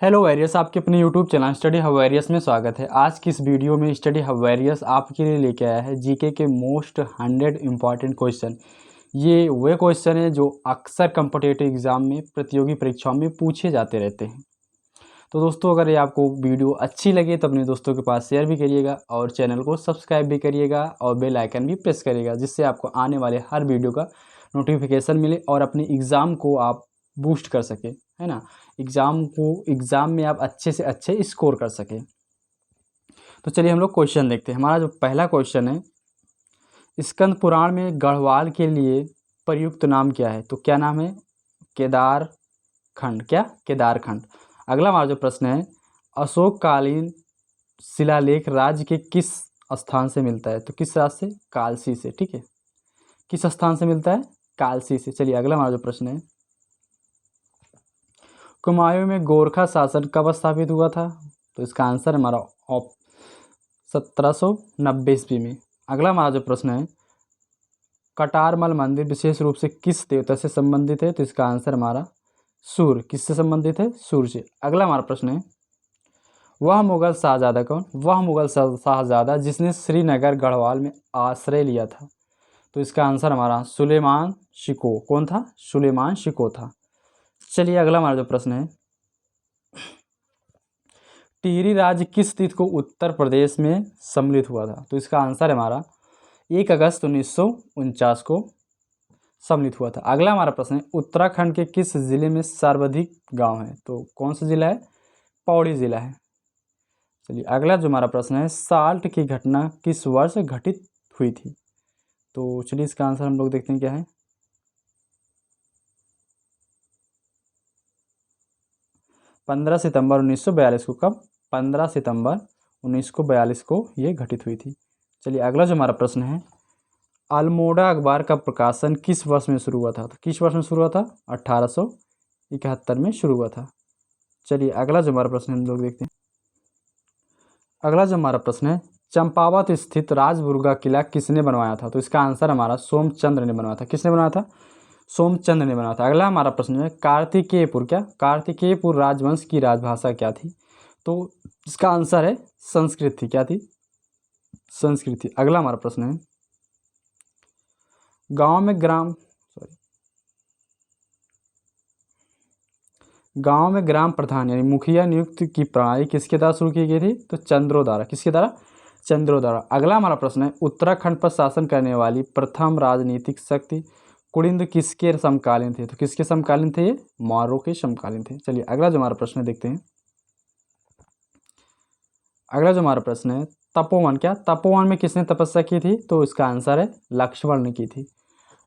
Hello वैरियस, आपके अपने YouTube channel study हवेरियस में स्वागत है। आज की इस वीडियो में स्टडी हवेरियस आपके लिए लेके आया है जीके के मोस्ट 100 इम्पॉर्टेंट क्वेश्चन। ये वे क्वेश्चन है जो अक्सर कॉम्पिटिटिव एग्जाम में, प्रतियोगी परीक्षाओं में पूछे जाते रहते हैं। तो दोस्तों, अगर ये आपको वीडियो अच्छी लगे तो अपने दोस्तों के पास शेयर भी करिएगा और चैनल को सब्सक्राइब भी करिएगा और बेल आइकन भी प्रेस करिएगा, जिससे आपको आने वाले हर वीडियो का नोटिफिकेशन मिले और अपने एग्ज़ाम को आप बूस्ट कर सके, है ना। एग्ज़ाम में आप अच्छे से अच्छे स्कोर कर सकें। तो चलिए हम लोग क्वेश्चन देखते हैं। हमारा जो पहला क्वेश्चन है, स्कंद पुराण में गढ़वाल के लिए प्रयुक्त नाम क्या है? तो क्या नाम है? केदार खंड। क्या? केदार खंड। अगला हमारा जो प्रश्न है, अशोककालीन शिलालेख राज्य के किस स्थान से मिलता है? तो किस राज्य से? कालसी से। ठीक है, किस स्थान से मिलता है? कालसी से। चलिए अगला हमारा जो प्रश्न है, कुमायूं में गोरखा शासन कब स्थापित हुआ था? तो इसका आंसर हमारा 1790 ईस्वी में। अगला हमारा जो प्रश्न है, कटारमल मंदिर विशेष रूप से किस देवता से संबंधित है? तो इसका आंसर हमारा सूर्य। किससे संबंधित है? सूर्य से। अगला हमारा प्रश्न है, वह मुगल शाहजादा कौन? वह मुगल शाहजादा जिसने श्रीनगर गढ़वाल में आश्रय लिया था। तो इसका आंसर हमारा सुलेमान शिको। कौन था? सुलेमान शिको था। चलिए अगला हमारा जो प्रश्न है, टिहरी राज्य किस तिथि को उत्तर प्रदेश में सम्मिलित हुआ था? तो इसका आंसर हमारा 1 अगस्त 1949 को सम्मिलित हुआ था। अगला हमारा प्रश्न है, उत्तराखंड के किस जिले में सर्वाधिक गांव हैं? तो कौन सा जिला है? पौड़ी जिला है। चलिए अगला जो हमारा प्रश्न है, साल्ट की घटना किस वर्ष घटित हुई थी? तो चलिए इसका आंसर हम लोग देखते हैं क्या है। 15 सितंबर 1942 को। कब? 15 सितंबर 1942 को ये घटित हुई थी। चलिए अगला जो हमारा प्रश्न है, अल्मोड़ा अखबार का प्रकाशन किस वर्ष में शुरू हुआ था? तो किस वर्ष में शुरू हुआ था? 1871 में शुरू हुआ था। चलिए अगला जो हमारा प्रश्न हम लोग देखते हैं। अगला जो हमारा प्रश्न है, चंपावत स्थित राजबुर्गा किला किसने बनवाया था? तो इसका आंसर हमारा सोमचंद्र ने बनवाया था। किसने बनवाया था? सोमचंद्र ने बनाया था। अगला हमारा प्रश्न है, कार्तिकेयपुर। क्या? कार्तिकेयपुर राजवंश की राजभाषा क्या थी? तो इसका आंसर है संस्कृत थी। क्या थी? संस्कृत थी। अगला हमारा प्रश्न है, गांव में ग्राम प्रधान यानी मुखिया नियुक्ति की प्रणाली किसके द्वारा शुरू की गई थी? तो चंद्रो द्वारा। किसके द्वारा? चंद्रो द्वारा। अगला हमारा प्रश्न है, उत्तराखंड पर शासन करने वाली प्रथम राजनीतिक शक्ति कुड़िंद किसके समकालीन थे? तो किसके समकालीन थे ये? मौर्यों के समकालीन थे। चलिए अगला जो हमारा प्रश्न है देखते हैं। अगला जो हमारा प्रश्न है, तपोवन। क्या? तपोवन में किसने तपस्या की थी? तो इसका आंसर है लक्ष्मण ने की थी।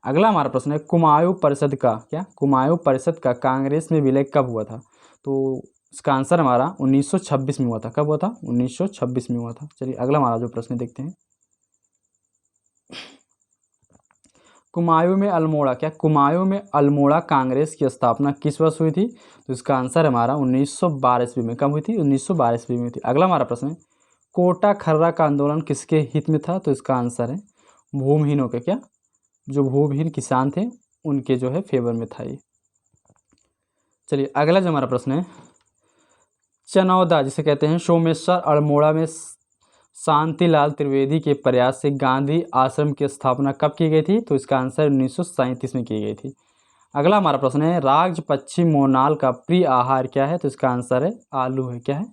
अगला हमारा प्रश्न है, कुमायूं परिषद का। क्या? कुमायूं परिषद का कांग्रेस में विलय कब हुआ था? तो इसका आंसर हमारा 1926 में हुआ था। कब हुआ था? 1926 में हुआ था। चलिए अगला हमारा जो प्रश्न देखते हैं, कुमायूं में अल्मोड़ा। क्या? कुमायूं में अल्मोड़ा कांग्रेस की स्थापना किस वर्ष हुई थी? तो इसका आंसर हमारा 1912 ईस्वी में। कब हुई थी? 1912 ईस्वी में हुई थी। अगला हमारा प्रश्न है, कोटा खर्रा का आंदोलन किसके हित में था? तो इसका आंसर है भूमिहीनों के। क्या? जो भूमिहीन किसान थे उनके जो है फेवर में था ये। चलिए अगला जो हमारा प्रश्न है, चनौदा जिसे कहते हैं, सोमेश्वर अल्मोड़ा में शांतिलाल त्रिवेदी के प्रयास से गांधी आश्रम की स्थापना कब की गई थी? तो इसका आंसर 1937 में की गई थी। अगला हमारा प्रश्न है, राज पक्षी मोनाल का प्रिय आहार क्या है? तो इसका आंसर है आलू है। क्या है?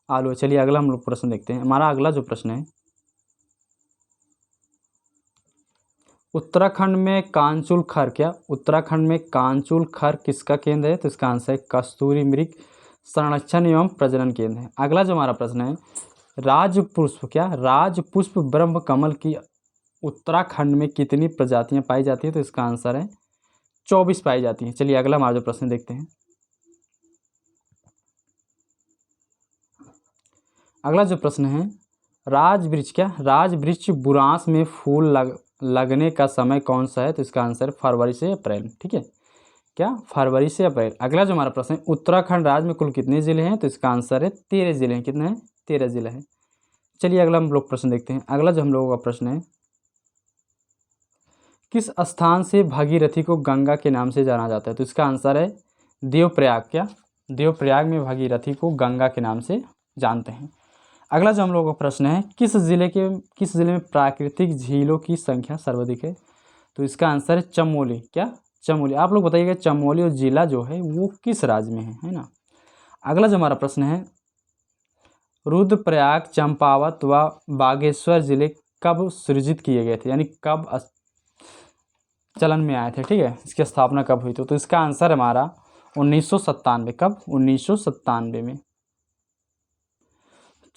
आलू है। चलिए अगला हम लोग प्रश्न देखते हैं। हमारा अगला जो प्रश्न है, उत्तराखंड में कांचुल खर। क्या? उत्तराखंड में कांचुल खर किसका केंद्र है? तो इसका आंसर है कस्तूरी मृग संरक्षण एवं प्रजनन केंद्र है। अगला जो हमारा प्रश्न है, राजपुष्प। क्या? राजपुष्प ब्रह्म कमल की उत्तराखंड में कितनी प्रजातियां पाई जाती है? तो इसका आंसर है 24 पाई जाती हैं। चलिए अगला हमारा जो प्रश्न देखते हैं। अगला जो प्रश्न है, राजवृक्ष। क्या? राजवृक्ष बुरांस में फूल लगने का समय कौन सा है? तो इसका आंसर फरवरी से अप्रैल। ठीक है, क्या? फरवरी से अप्रैल। अगला जो हमारा प्रश्न है, उत्तराखंड राज्य में कुल कितने जिले हैं? तो इसका आंसर है 13 जिले हैं। कितने हैं? 13 जिले हैं। चलिए अगला हम लोग प्रश्न देखते हैं। अगला जो हम लोगों का प्रश्न है, किस स्थान से भागीरथी को गंगा के नाम से जाना जाता है? तो इसका आंसर है देवप्रयाग। क्या? देवप्रयाग में भागीरथी को गंगा के नाम से जानते हैं। अगला जो हम लोगों का प्रश्न है, किस जिले में प्राकृतिक झीलों की संख्या सर्वाधिक है? तो इसका आंसर है चमोली। क्या? चमोली। आप लोग बताइएगा चमोली और जिला जो है वो किस राज्य में है ना। अगला जो हमारा प्रश्न है, रुद्रप्रयाग, चंपावत व बागेश्वर जिले कब सृजित किए गए थे, यानी कब चलन में आए थे, ठीक है, इसकी स्थापना कब हुई थी? तो इसका आंसर हमारा 1997। कब? 1997 में।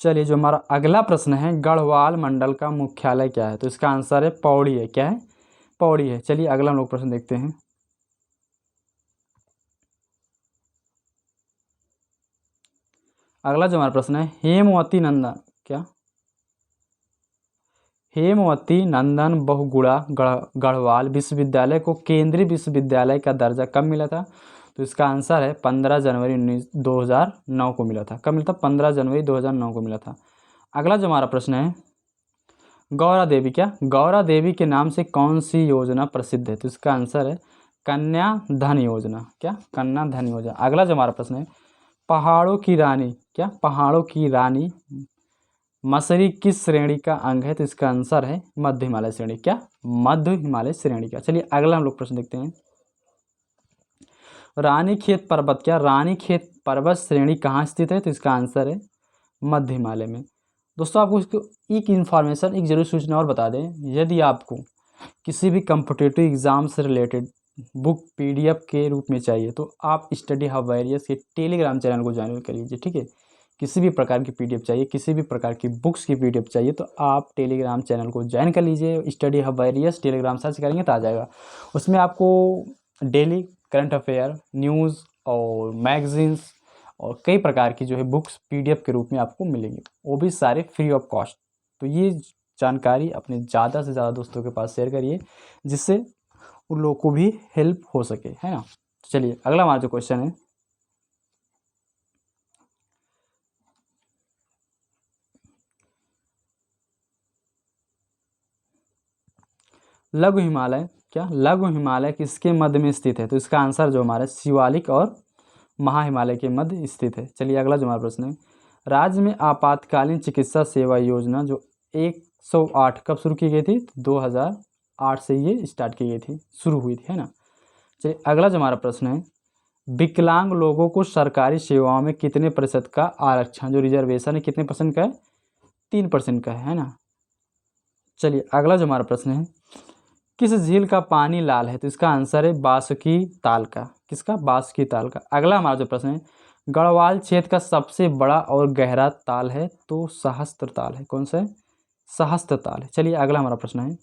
चलिए जो हमारा अगला प्रश्न है, गढ़वाल मंडल का मुख्यालय क्या है? तो इसका आंसर है पौड़ी है। क्या है? पौड़ी है। चलिए अगला हम लोग प्रश्न देखते हैं। अगला जो हमारा प्रश्न है, हेमवती नंदन, क्या? हेमवती नंदन बहुगुणा गढ़वाल विश्वविद्यालय को केंद्रीय विश्वविद्यालय का दर्जा कब मिला था? तो इसका आंसर है 15 जनवरी 2009 को मिला था। कब मिला था? 15 जनवरी 2009 को मिला था। अगला जो हमारा प्रश्न है, गौरा देवी, क्या? गौरा देवी के नाम से कौन सी योजना प्रसिद्ध है? तो इसका आंसर है कन्या धन योजना। क्या? कन्या धन योजना। अगला जो हमारा प्रश्न है, पहाड़ों की रानी, क्या? पहाड़ों की रानी मसूरी किस श्रेणी का अंग है? तो इसका आंसर है मध्य हिमालय श्रेणी। क्या? मध्य हिमालय श्रेणी का। चलिए अगला हम लोग प्रश्न देखते हैं, रानीखेत पर्वत, क्या? रानीखेत पर्वत श्रेणी कहाँ स्थित है? तो इसका आंसर है मध्य हिमालय में। दोस्तों आपको इसको एक इन्फॉर्मेशन, एक जरूरी सूचना और बता दें, यदि आपको किसी भी कॉम्पिटिटिव एग्जाम से रिलेटेड बुक PDF के रूप में चाहिए तो आप स्टडी हब वेरियस के टेलीग्राम चैनल को ज्वाइन कर लीजिए, ठीक है। किसी भी प्रकार की PDF चाहिए, किसी भी प्रकार की बुक्स की PDF चाहिए तो आप टेलीग्राम चैनल को ज्वाइन कर लीजिए। Study hub various Telegram search करेंगे तो आ जाएगा। उसमें आपको डेली करंट अफेयर, न्यूज़ और मैगजीन्स और कई प्रकार की जो है बुक्स PDF के रूप में आपको मिलेंगी, वो भी सारे फ्री ऑफ कॉस्ट। तो ये जानकारी अपने ज़्यादा से ज़्यादा दोस्तों के पास शेयर करिए, जिससे उन लोगों को भी हेल्प हो सके, है ना। चलिए अगला हमारा जो क्वेश्चन है, लघु हिमालय, क्या? लघु हिमालय किसके मध्य में स्थित है? तो इसका आंसर जो हमारा शिवालिक और महा हिमालय के मध्य स्थित है। चलिए अगला जो हमारा प्रश्न है, राज्य में आपातकालीन चिकित्सा सेवा योजना जो 108 कब शुरू की गई थी? 2008 से ये स्टार्ट की गई थी, शुरू हुई थी, है ना। चलिए अगला जो हमारा प्रश्न है, विकलांग लोगों को सरकारी सेवाओं में कितने प्रतिशत का आरक्षण, जो रिजर्वेशन है, कितने परसेंट का है? 3% का है ना। चलिए अगला जो हमारा प्रश्न है, किस झील का पानी लाल है? तो इसका आंसर है बासुकी ताल का। किसका? बासुकी ताल का। अगला हमारा जो प्रश्न है, गढ़वाल क्षेत्र का सबसे बड़ा और गहरा ताल है? तो सहस्त्र ताल है। कौन सा है? सहस्त्र ताल है। चलिए अगला हमारा प्रश्न है,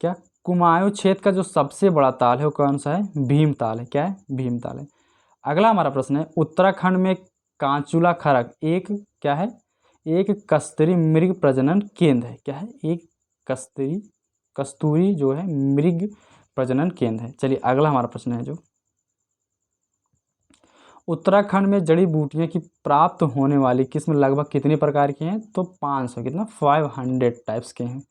क्या? कुमाऊं क्षेत्र का जो सबसे बड़ा ताल है वो कौन सा है? भीम ताल है। क्या है? भीम ताल है। अगला हमारा प्रश्न है, उत्तराखंड में कांचुला खरक एक क्या है? एक कस्तूरी मृग प्रजनन केंद्र है। क्या है? एक कस्तूरी जो है मृग प्रजनन केंद्र है। चलिए अगला हमारा प्रश्न है, जो उत्तराखंड में जड़ी बूटियां की प्राप्त होने वाली किस्म लगभग कितने प्रकार की हैं? तो 500, कितना? 500 टाइप्स के हैं।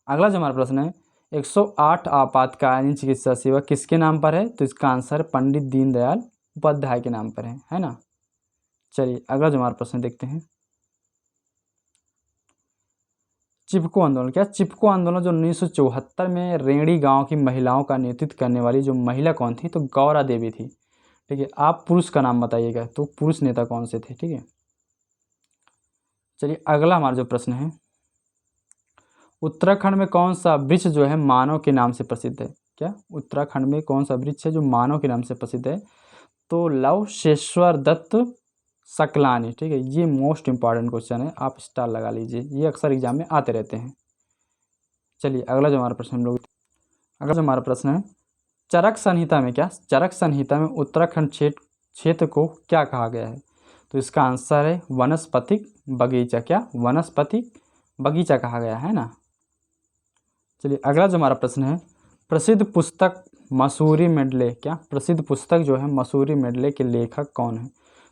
अगला जो हमारा प्रश्न है, 108 आपातकालीन चिकित्सा सेवा किसके नाम पर है? तो इसका आंसर पंडित दीनदयाल उपाध्याय के नाम पर है ना। चलिए अगला जो हमारा प्रश्न देखते हैं, चिपको आंदोलन, क्या? चिपको आंदोलन जो 1974 में रेंडी गांव की महिलाओं का नेतृत्व करने वाली जो महिला कौन थी? तो गौरा देवी थी, ठीक है। आप पुरुष का नाम बताइएगा, तो पुरुष नेता कौन से थे, ठीक है। चलिए अगला हमारा जो प्रश्न है, उत्तराखंड में कौन सा वृक्ष जो है मानव के नाम से प्रसिद्ध है? क्या? उत्तराखंड में कौन सा वृक्ष है जो मानव के नाम से प्रसिद्ध है? तो लवशेश्वर दत्त सकलानी, ठीक है। ये मोस्ट इंपॉर्टेंट क्वेश्चन है, आप स्टार लगा लीजिए, ये अक्सर एग्जाम में आते रहते हैं। चलिए अगला जो हमारा प्रश्न अगला जो हमारा प्रश्न है, चरक संहिता में, क्या? चरक संहिता में उत्तराखंड क्षेत्र को क्या कहा गया है? तो इसका आंसर है वनस्पतिक बगीचा। क्या? वनस्पतिक बगीचा कहा गया है ना। चलिए अगला जो हमारा प्रश्न है, प्रसिद्ध पुस्तक मसूरी मेडले, क्या? प्रसिद्ध पुस्तक जो है मसूरी मेडले के लेखक कौन है?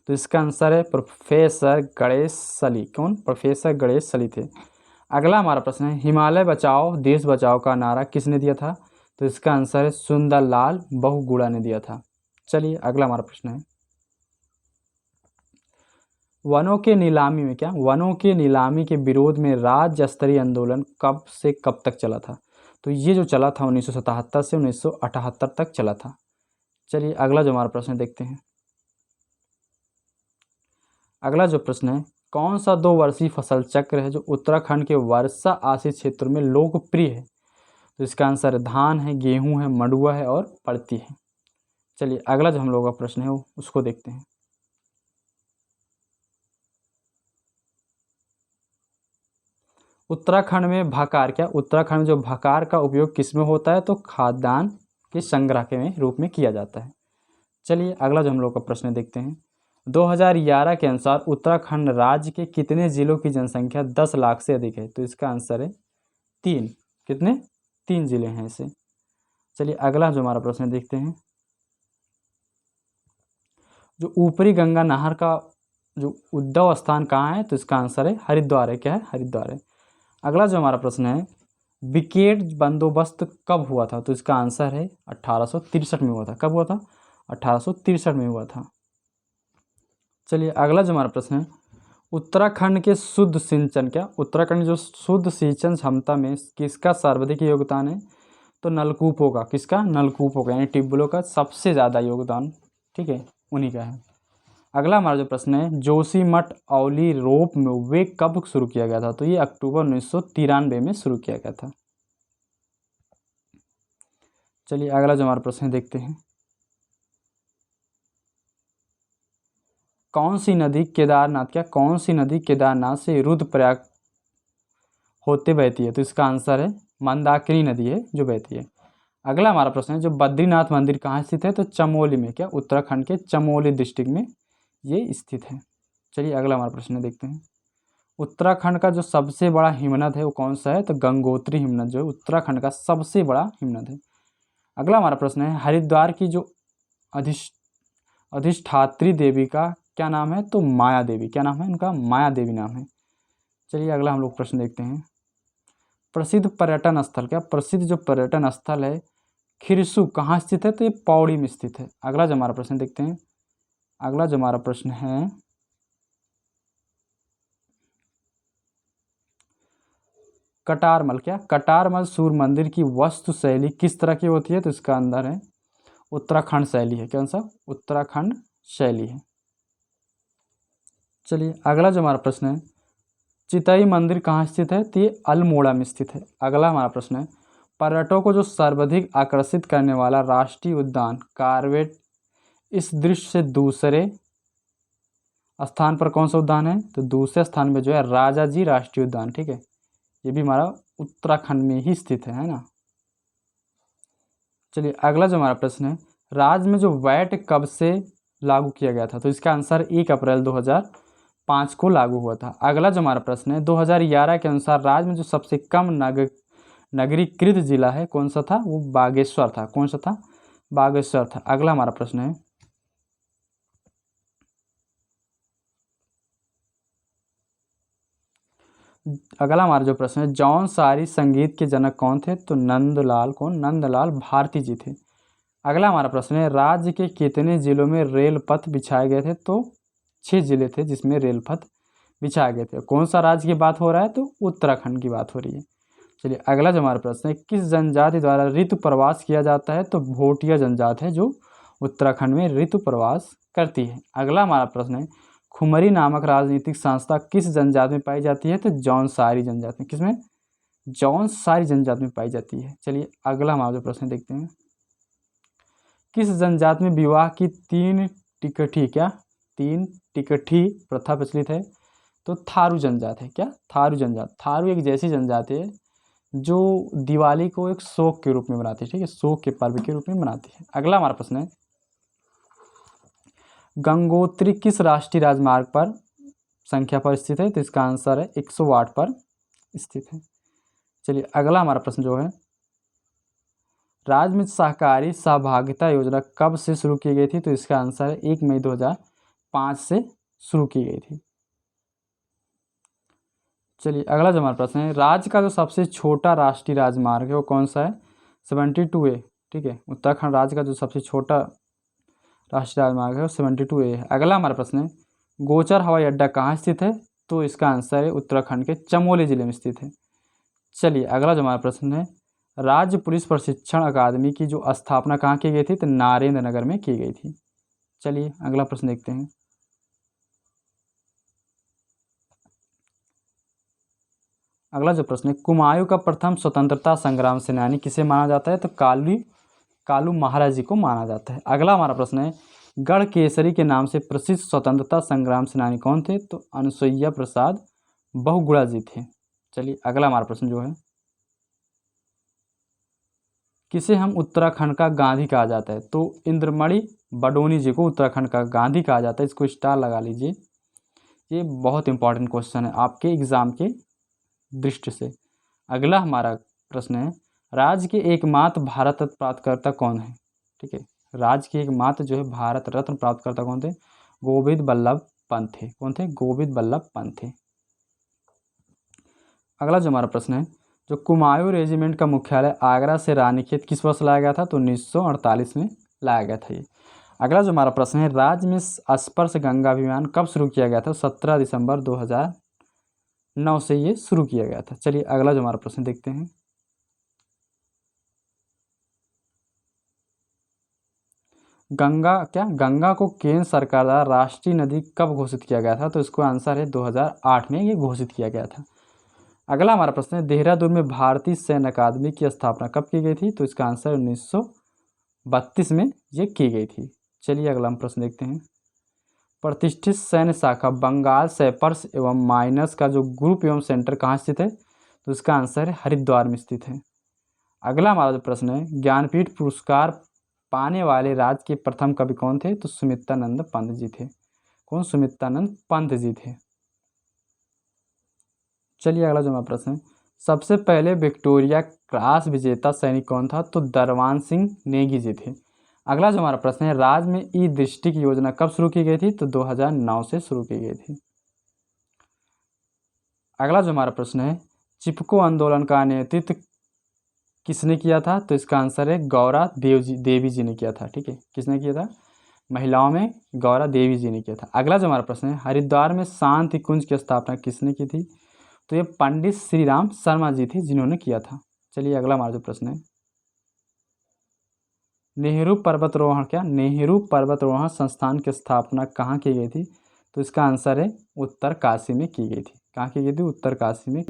तो इसका आंसर है प्रोफेसर गणेश सली। कौन? प्रोफेसर गणेश सली थे। अगला हमारा प्रश्न है, हिमालय बचाओ देश बचाओ का नारा किसने दिया था? तो इसका आंसर है सुंदरलाल बहुगुणा ने दिया था। चलिए अगला हमारा प्रश्न है, वनों के नीलामी में क्या, वनों के नीलामी के विरोध में राज्य स्तरीय आंदोलन कब से कब तक चला था? तो ये जो चला था 1977 से 1978 तक चला था। चलिए अगला जो हमारा प्रश्न देखते हैं। अगला जो प्रश्न है, कौन सा 2 वर्षीय फसल चक्र है जो उत्तराखंड के वर्षा आश्रित क्षेत्रों में लोकप्रिय है? तो इसका आंसर धान है, गेहूं है, मंडुआ है और पड़ती है। चलिए अगला जो हम लोगों का प्रश्न है वो उसको देखते हैं। उत्तराखंड में भाकार क्या, उत्तराखंड में जो भाकार का उपयोग किस में होता है? तो खाद्यान्न के संग्रह के रूप में किया जाता है। चलिए अगला जो हम लोग का प्रश्न देखते हैं। 2011 के अनुसार उत्तराखंड राज्य के कितने जिलों की जनसंख्या 10 लाख से अधिक है? तो इसका आंसर है 3। कितने? 3 जिले हैं इसे। चलिए अगला जो हमारा प्रश्न देखते हैं। जो ऊपरी गंगा नहर का जो उद्भव स्थान कहाँ है? तो इसका आंसर है हरिद्वार है। क्या है? हरिद्वार है। अगला जो हमारा प्रश्न है, विकेट बंदोबस्त कब हुआ था? तो इसका आंसर है 1863 में हुआ था। कब हुआ था? 1863 में हुआ था। चलिए अगला जो हमारा प्रश्न है, उत्तराखंड के शुद्ध सिंचन क्या, उत्तराखंड जो शुद्ध सिंचन क्षमता में किसका सर्वाधिक योगदान है? तो नलकूपों का। किसका? नलकूपों का, यानी ट्यूबवेलों का सबसे ज़्यादा योगदान, ठीक है, उन्हीं का है। अगला हमारा जो प्रश्न है, जोशीमठ औली रोप वे कब शुरू किया गया था? तो ये अक्टूबर 1993 में शुरू किया गया था। चलिए अगला जो हमारा प्रश्न देखते हैं। कौन सी नदी केदारनाथ क्या, कौन सी नदी केदारनाथ से रुद्रप्रयाग होते बहती है? तो इसका आंसर है मंदाकिनी नदी है जो बहती है। अगला हमारा प्रश्न है, जो बद्रीनाथ मंदिर कहाँ स्थित है? तो चमोली में। क्या? उत्तराखंड के चमोली डिस्ट्रिक्ट में ये स्थित है। चलिए अगला हमारा प्रश्न देखते हैं। उत्तराखंड का जो सबसे बड़ा हिमनद है वो कौन सा है? तो गंगोत्री हिमनद जो है उत्तराखंड का सबसे बड़ा हिमनद है। अगला हमारा प्रश्न है, हरिद्वार की जो अधिष्ठात्री देवी का क्या नाम है? तो माया देवी। क्या नाम है उनका? माया देवी नाम है। चलिए अगला हम लोग प्रश्न देखते हैं। प्रसिद्ध पर्यटन स्थल क्या, प्रसिद्ध जो पर्यटन स्थल है खिरसू कहाँ स्थित है? तो ये पौड़ी में स्थित है। अगला जो हमारा प्रश्न देखते हैं। अगला जो हमारा प्रश्न है, कटारमल क्या, कटारमल सूर्य मंदिर की वास्तु शैली किस तरह की होती है? तो इसका अंदर है उत्तराखंड शैली है। कौन सा? उत्तराखंड शैली है। चलिए अगला जो हमारा प्रश्न है, चितई मंदिर कहाँ स्थित है? तो ये अल्मोड़ा में स्थित है। अगला हमारा प्रश्न है, पर्यटकों को जो सर्वाधिक आकर्षित करने वाला राष्ट्रीय उद्यान कॉर्बेट इस दृश्य से दूसरे स्थान पर कौन सा उद्यान है? तो दूसरे स्थान पे जो है राजा जी राष्ट्रीय उद्यान, ठीक है, ये भी हमारा उत्तराखंड में ही स्थित है ना। चलिए अगला जो हमारा प्रश्न है, राज्य में जो वैट कब से लागू किया गया था? तो इसका आंसर 1 अप्रैल 2005 को लागू हुआ था। अगला जो हमारा प्रश्न है, 2011 के अनुसार राज्य में जो सबसे कम नगरीकृत जिला है कौन सा था? वो बागेश्वर था। कौन सा था? बागेश्वर था। अगला हमारा प्रश्न है, अगला हमारा जो प्रश्न है, जौनसारी संगीत के जनक कौन थे? तो नंदलाल। कौन? नंदलाल भारती जी थे। अगला हमारा प्रश्न है, राज्य के कितने जिलों में रेल पथ बिछाए गए थे? तो 6 जिले थे जिसमें रेल पथ बिछाए गए थे। कौन सा राज्य की बात हो रहा है? तो उत्तराखंड की बात हो रही है। चलिए अगला जो हमारा प्रश्न है, किस जनजाति द्वारा ऋतु प्रवास किया जाता है? तो भोटिया जनजाति है जो उत्तराखंड में ऋतु प्रवास करती है। अगला हमारा प्रश्न है, खुमरी नामक राजनीतिक संस्था किस जनजाति में पाई जाती है? तो जौनसारी जनजाति में। किसमें? जौनसारी जनजाति में पाई जाती है। चलिए अगला हमारा जो प्रश्न देखते हैं, किस जनजाति में विवाह की 3 टिकठी क्या, 3 टिकठी प्रथा प्रचलित है? तो थारू जनजाति है। क्या? थारू जनजाति। थारू एक जैसी जनजाति है जो दिवाली को एक शोक के रूप में मनाती है, ठीक है, शोक के पर्व के रूप में मनाती है। अगला हमारा प्रश्न है, गंगोत्री किस राष्ट्रीय राजमार्ग पर संख्या पर स्थित है? तो इसका आंसर है 108 पर स्थित है। चलिए अगला हमारा प्रश्न जो है, राज्य में सहकारी सहभागिता योजना कब से शुरू की गई थी? तो इसका आंसर है 1 मई 2005 से शुरू की गई थी। चलिए अगला जो हमारा प्रश्न है, राज्य का जो सबसे छोटा राष्ट्रीय राजमार्ग है वो कौन सा है? 72 है, ठीक है, उत्तराखंड राज्य का जो सबसे छोटा राष्ट्रीय राजमार्ग है 72A है। अगला हमारा प्रश्न है, गोचर हवाई अड्डा कहाँ स्थित है? तो इसका आंसर है उत्तराखंड के चमोली जिले में स्थित है। चलिए अगला जो हमारा प्रश्न है, राज्य पुलिस प्रशिक्षण अकादमी की जो स्थापना कहाँ की गई थी? तो नारेंद्र नगर में की गई थी। चलिए अगला प्रश्न देखते हैं। अगला जो प्रश्न है, कुमायूं का प्रथम स्वतंत्रता संग्राम सेनानी किसे माना जाता है? तो कालू महाराज जी को माना जाता है। अगला हमारा प्रश्न है, गढ़ केसरी के नाम से प्रसिद्ध स्वतंत्रता संग्राम सेनानी कौन थे? तो अनुसुईया प्रसाद बहुगुणा जी थे। चलिए अगला हमारा प्रश्न जो है, किसे हम उत्तराखंड का गांधी कहा जाता है? तो इंद्रमणि बडोनी जी को उत्तराखंड का गांधी कहा जाता है। इसको स्टार लगा लीजिए, ये बहुत इंपॉर्टेंट क्वेश्चन है आपके एग्जाम के दृष्टि से। अगला हमारा प्रश्न है, राज्य के एकमात्र भारत रत्न प्राप्तकर्ता कौन है? ठीक है, राज्य के एकमात्र जो है भारत रत्न प्राप्तकर्ता कौन थे? गोविंद बल्लभ पंत थे। कौन थे? गोविंद बल्लभ पंत थे। अगला जो हमारा प्रश्न है, जो कुमायूं रेजिमेंट का मुख्यालय आगरा से रानीखेत किस वर्ष लाया गया था? तो 1948 में लाया गया था ये। अगला जो हमारा प्रश्न है, राज्य में स्पर्श गंगा अभियान कब शुरू किया गया था? 17 दिसंबर 2009 से ये शुरू किया गया था। चलिए अगला जो हमारा प्रश्न देखते हैं, गंगा को केंद्र सरकार द्वारा राष्ट्रीय नदी कब घोषित किया गया था? तो इसको आंसर है 2008 में ये घोषित किया गया था। अगला हमारा प्रश्न है, देहरादून में भारतीय सैन्य अकादमी की स्थापना कब की गई थी? तो इसका आंसर 1932 में ये की गई थी। चलिए अगला हम प्रश्न देखते हैं, प्रतिष्ठित सैन्य शाखा बंगाल सैपर्स एवं माइनस का जो ग्रुप एवं सेंटर कहाँ स्थित है? तो इसका आंसर है हरिद्वार में स्थित है। अगला हमारा जो प्रश्न है, ज्ञानपीठ पुरस्कार पाने वाले राज्य के प्रथम कवि कौन थे? तो सुमित्रानंद पंत जी थे। कौन? सुमित्रानंद पंत जी थे। चलिए अगला जो हमारा प्रश्न है, सबसे पहले विक्टोरिया क्रॉस विजेता सैनिक कौन था? तो दरवान सिंह नेगी जी थे। अगला जो हमारा प्रश्न है, राज्य में ई दृष्टि की योजना कब शुरू की गई थी? तो 2009 से शुरू की गई थी। अगला जो हमारा प्रश्न है, चिपको आंदोलन का नेतृत्व किसने किया था? तो इसका आंसर है गौरा देवी जी ने किया था। ठीक है, किसने किया था? महिलाओं में गौरा देवी जी ने किया था। अगला जो हमारा प्रश्न है, हरिद्वार में शांति कुंज की स्थापना किसने की थी? तो ये पंडित श्री राम शर्मा जी थे जिन्होंने किया था। चलिए अगला हमारा जो प्रश्न है, नेहरू पर्वतारोहण संस्थान की स्थापना कहाँ की गई थी? तो इसका आंसर है उत्तर काशी में की गई थी। कहाँ की गई थी? उत्तर काशी में।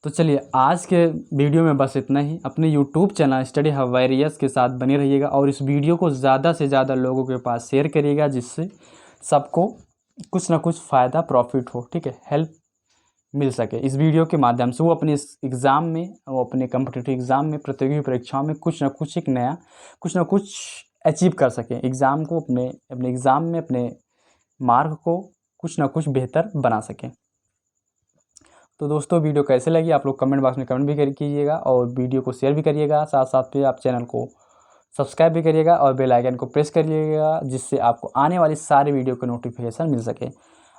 तो चलिए आज के वीडियो में बस इतना ही। अपने यूट्यूब चैनल स्टडी हवेरियस के साथ बने रहिएगा और इस वीडियो को ज़्यादा से ज़्यादा लोगों के पास शेयर करिएगा, जिससे सबको कुछ ना कुछ फ़ायदा प्रॉफिट हो। ठीक है, हेल्प मिल सके इस वीडियो के माध्यम से। वो अपने इस एग्ज़ाम में, वो अपने कॉम्पिटिटिव एग्ज़ाम में, प्रतियोगी परीक्षाओं में कुछ ना कुछ एक नया, कुछ ना कुछ अचीव कर सकें। एग्ज़ाम को अपने एग्ज़ाम में अपने मार्क को कुछ ना कुछ बेहतर बना सकें। तो दोस्तों वीडियो कैसे लगी आप लोग कमेंट बॉक्स में कमेंट भी कीजिएगा और वीडियो को शेयर भी करिएगा। साथ साथ पे आप चैनल को सब्सक्राइब भी करिएगा और बेल आइकन को प्रेस करिएगा, जिससे आपको आने वाली सारी वीडियो का नोटिफिकेशन मिल सके।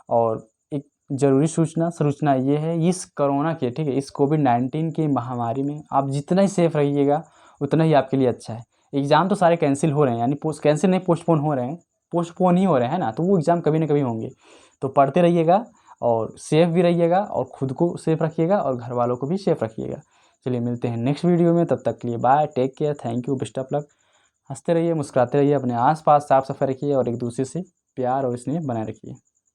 और एक ज़रूरी सूचना ये है, इस कोरोना के, ठीक है, इस कोविड-19 की महामारी में आप जितना ही सेफ रहिएगा उतना ही आपके लिए अच्छा है। एग्ज़ाम तो सारे कैंसिल हो रहे हैं, यानी कैंसिल नहीं, पोस्टपोन हो रहे हैं, पोस्टपोन ही हो रहे हैं ना, तो वो एग्ज़ाम कभी ना कभी होंगे। तो पढ़ते रहिएगा और सेफ भी रहिएगा और ख़ुद को सेफ रखिएगा और घर वालों को भी सेफ रखिएगा। चलिए मिलते हैं नेक्स्ट वीडियो में, तब तक के लिए bye, take care, thank you, best of luck. हंसते रहिए, मुस्कुराते रहिए, अपने आसपास साफ सफाई रखिए और एक दूसरे से प्यार और स्नेह बनाए रखिए।